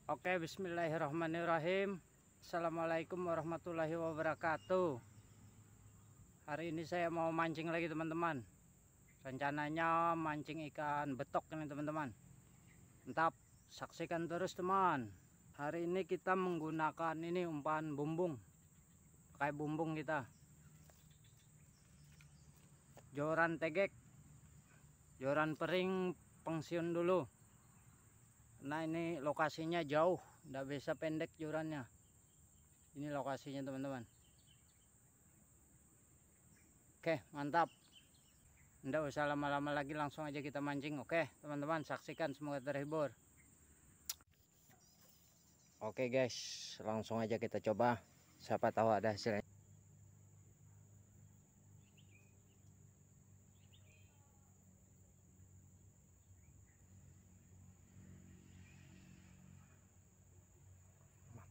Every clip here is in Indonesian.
Oke, bismillahirrahmanirrahim. Assalamualaikum warahmatullahi wabarakatuh. Hari ini saya mau mancing lagi teman-teman. Rencananya mancing ikan betok ini teman-teman. Mantap, saksikan terus teman. Hari ini kita menggunakan ini umpan bumbung. Pakai bumbung kita. Joran tegek. Joran pering pensiun dulu. Nah, ini lokasinya jauh, nggak bisa pendek jorannya. Ini lokasinya teman-teman. Oke, mantap. Nggak usah lama-lama lagi, langsung aja kita mancing. Oke teman-teman, saksikan, semoga terhibur. Oke guys, langsung aja kita coba. Siapa tahu ada hasilnya.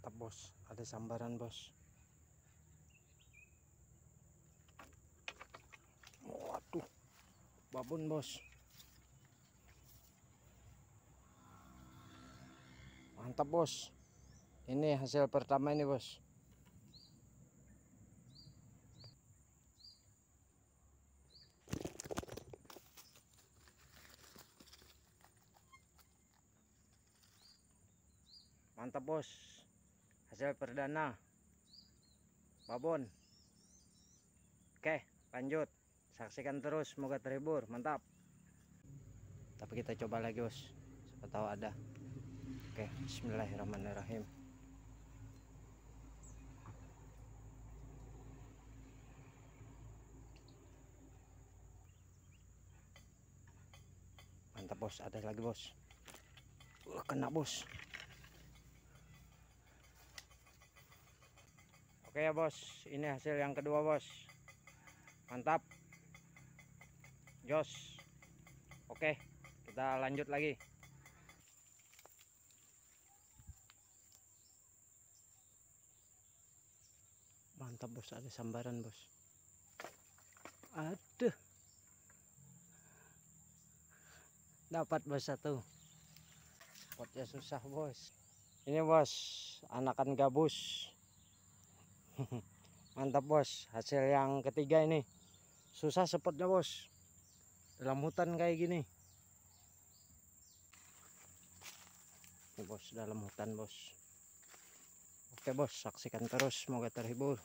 Mantap bos, ada sambaran bos. Waduh, babon bos. Mantap bos. Ini hasil pertama ini bos. Mantap bos. Hasil perdana babon. Oke, lanjut. Saksikan terus, semoga terhibur. Mantap. Tapi kita coba lagi bos, siapa tahu ada. Oke, bismillahirrahmanirrahim. Mantap bos, ada lagi bos. Kena bos. Oke ya bos, ini hasil yang kedua bos. Mantap, jos. Oke, kita lanjut lagi. Mantap bos, ada sambaran bos. Aduh, dapat bos satu. Spotnya susah bos. Ini bos, anakan gabus. Mantap bos, hasil yang ketiga ini. Susah spotnya bos, dalam hutan kayak gini. Ini bos, dalam hutan bos. Oke bos, saksikan terus, semoga terhibur.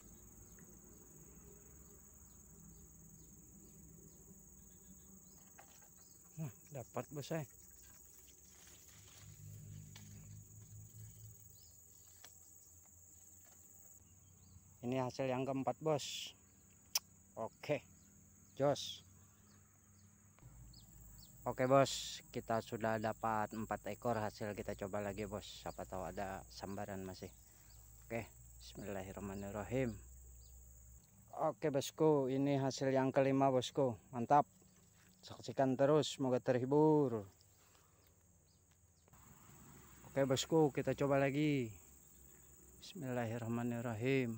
Nah, dapat bos saya. Ini hasil yang keempat bos. Oke, jos. Oke bos, kita sudah dapat 4 ekor hasil. Kita coba lagi bos, siapa tahu ada sambaran masih. Oke, bismillahirrahmanirrahim. Oke bosku, ini hasil yang kelima bosku. Mantap, saksikan terus, semoga terhibur. Oke bosku, kita coba lagi. Bismillahirrahmanirrahim.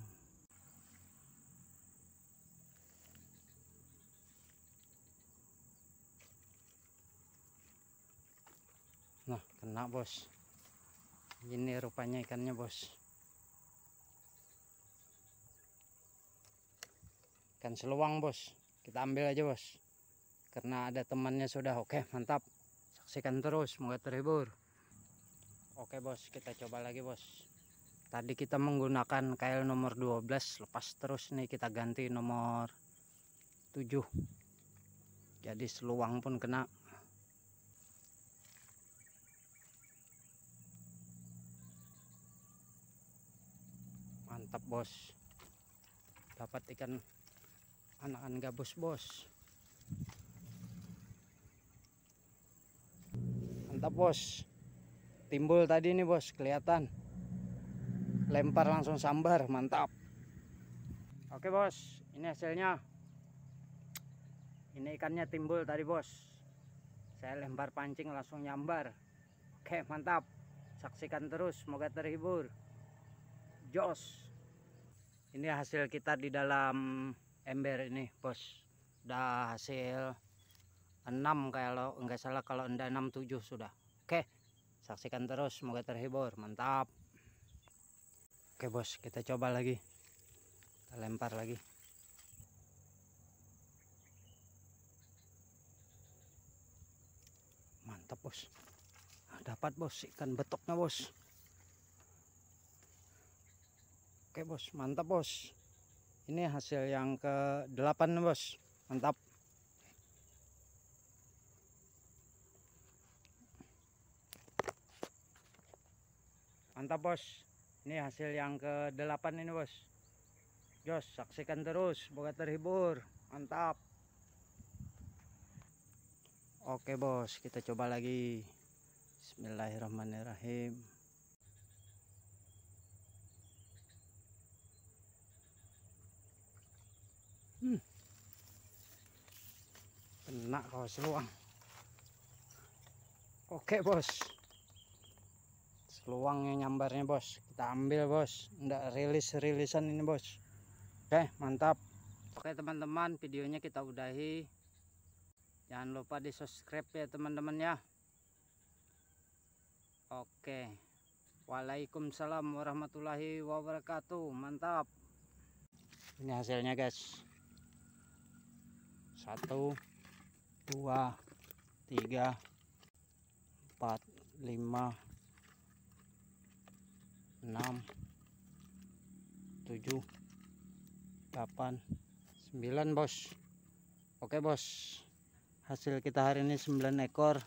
Nah, kena bos. Ini rupanya ikannya bos. Ikan seluang bos. Kita ambil aja bos, karena ada temannya sudah. Oke, mantap. Saksikan terus, semoga terhibur. Oke bos, kita coba lagi bos. Tadi kita menggunakan kail nomor 12, lepas terus nih kita ganti nomor 7. Jadi seluang pun kena. Mantap bos, dapat ikan anakan gabus bos. Mantap bos, timbul tadi nih bos, kelihatan. Lempar langsung sambar, mantap. Oke bos, ini hasilnya. Ini ikannya timbul tadi bos. Saya lempar pancing langsung nyambar. Oke, mantap. Saksikan terus, semoga terhibur. Jos. Ini hasil kita di dalam ember ini bos. Udah hasil 6 kalau enggak salah, kalau enggak 6 7 sudah. Oke, saksikan terus, semoga terhibur. Mantap. Oke bos, kita coba lagi, kita lempar lagi. Mantap bos. Nah, dapat bos ikan betoknya bos. Oke bos, mantap bos. Ini hasil yang ke-8 bos. Mantap. Mantap bos. Ini hasil yang ke-8 ini bos. Jos, saksikan terus, semoga terhibur. Mantap. Oke bos, kita coba lagi. Bismillahirrahmanirrahim. Kena kau seluang. Oke bos, seluangnya nyambarnya bos, kita ambil bos. Nggak rilisan ini bos. Oke mantap. Oke teman-teman, videonya kita udahi. Jangan lupa di subscribe ya teman-teman ya. Oke, waalaikumsalam warahmatullahi wabarakatuh. Mantap. Ini hasilnya guys. 1 2 3 4 5 6 7 8 9 bos. Oke bos, hasil kita hari ini 9 ekor